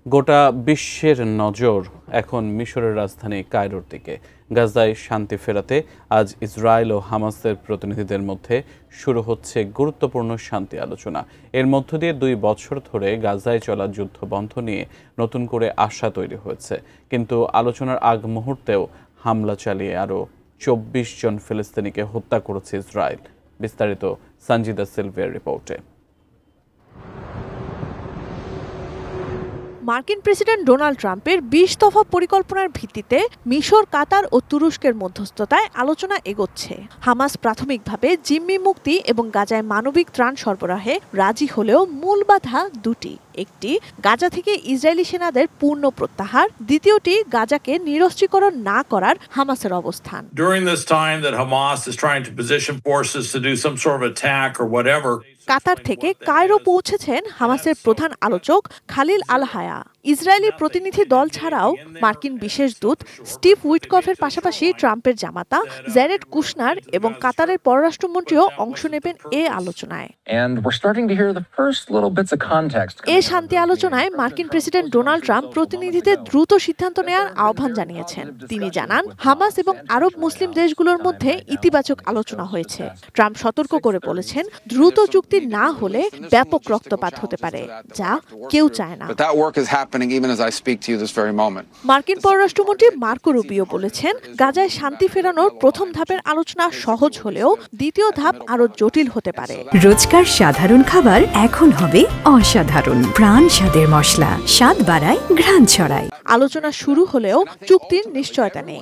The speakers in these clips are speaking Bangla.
গোটা বিশ্বের নজর এখন মিশরের রাজধানী কায়রোর দিকে। গাজায় শান্তি ফেরাতে আজ ইসরায়েল ও হামাসের প্রতিনিধিদের মধ্যে শুরু হচ্ছে গুরুত্বপূর্ণ শান্তি আলোচনা। এর মধ্য দিয়ে 2 বছর ধরে গাজায় চলা যুদ্ধ বন্ধ নিয়ে নতুন করে আশা তৈরি হয়েছে। কিন্তু আলোচনার আগ মুহূর্তেও হামলা চালিয়ে আরও 24 জন ফিলিস্তিনিকে হত্যা করেছে ইসরায়েল। বিস্তারিত সঞ্জিদা সিলভিয়ার রিপোর্টে। মার্কিন প্রেসিডেন্ট ডোনাল্ড ট্রাম্পের 20 দফা পরিকল্পনার ভিত্তিতে মিশর, কাতার ও তুরস্কের মধ্যস্থতায় আলোচনা এগোচ্ছে। হামাস প্রাথমিকভাবে জিম্মি মুক্তি এবং গাজায় মানবিক ত্রাণ সরবরাহে রাজি হলেও মূল বাধা দুটি। একটি, গাজা থেকে ইসরায়েলি সেনাদের পূর্ণ প্রত্যাহার, দ্বিতীয়টি গাজাকে নিরস্ত্রীকরণ না করার হামাসের অবস্থান। কাতার থেকে কায়রো পৌঁছেছেন হামাসের প্রধান আলোচক খালিল আল হায়া। ইসরায়েলি প্রতিনিধি দল ছাড়াও মার্কিন বিশেষ দূত স্টিভ উইটকফের পাশাপাশি ট্রাম্পের জামাতা জ্যারেড কুশনার এবং কাতারের পররাষ্ট্রমন্ত্রীও অংশ নেবেন এ আলোচনায়। এ শান্তি আলোচনায় মার্কিন প্রেসিডেন্ট ডোনাল্ড ট্রাম্প প্রতিনিধিদের দ্রুত সিদ্ধান্ত নেওয়ার আহ্বান জানিয়েছেন। তিনি জানান, হামাস এবং আরব মুসলিম দেশগুলোর মধ্যে ইতিবাচক আলোচনা হয়েছে। ট্রাম্প সতর্ক করে বলেছেন, দ্রুত চুক্তি না হলে ব্যাপক রক্তপাত হতে পারে, যা কেউ চায় না। মার্কিন পররাষ্ট্রমন্ত্রী মার্কো রুবিও বলেছেন, গাজায় শান্তি ফেরানোর প্রথম ধাপের আলোচনা সহজ হলেও দ্বিতীয় ধাপ আরো জটিল হতে পারে। রোজকার সাধারণ খাবার এখন হবে অসাধারণ। প্রাণ স্বাদের মশলা, স্বাদ বাড়ায়, ঘ্রাণ ছড়ায়। আলোচনা শুরু হলেও চুক্তির নিশ্চয়তা নেই।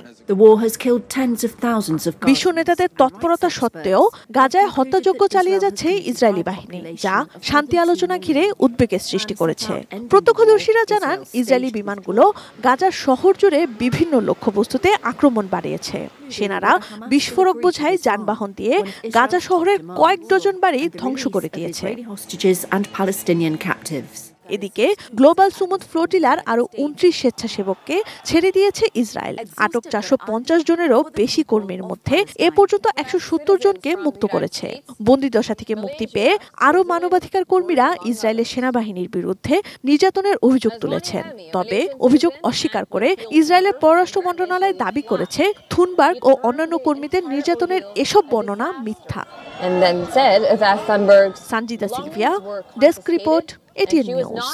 বিশ্ব নেতাদের তৎপরতা সত্ত্বেও গাজায় হত্যাযজ্ঞ চালিয়ে যাচ্ছে ইসরায়েলি বাহিনী, যা শান্তি আলোচনা ঘিরে উদ্বেগের সৃষ্টি করেছে। প্রত্যক্ষদর্শীরা জানান, ইসরায়েলি বিমানগুলো গাজার শহর জুড়ে বিভিন্ন লক্ষ্যবস্তুতে আক্রমণ বাড়িয়েছে। সেনারা বিস্ফোরক বোঝাই যানবাহন দিয়ে গাজা শহরের কয়েক ডজন বাড়ি ধ্বংস করে দিয়েছে। এদিকে গ্লোবাল সুমুদ ফ্লোটিলার আরো 29 স্বেচ্ছাসেবককে ছেড়ে দিয়েছে ইসরায়েল। আটক 450 জনেরও বেশি কর্মীর মধ্যে এ পর্যন্ত 170 জনকে মুক্ত করেছে। বন্দিদশা থেকে মুক্তি পেয়ে আরো মানবাধিকার কর্মীরা ইসরায়েলের সেনাবাহিনীর বিরুদ্ধে নির্যাতনের অভিযোগ তুলেছেন। তবে অভিযোগ অস্বীকার করে ইসরায়েলের পররাষ্ট্র মন্ত্রণালয় দাবি করেছে, থুনবার্গ ও অন্যান্য কর্মীদের নির্যাতনের এসব বর্ণনা মিথ্যা। Sanjida Sylvia, desk report, ATN news.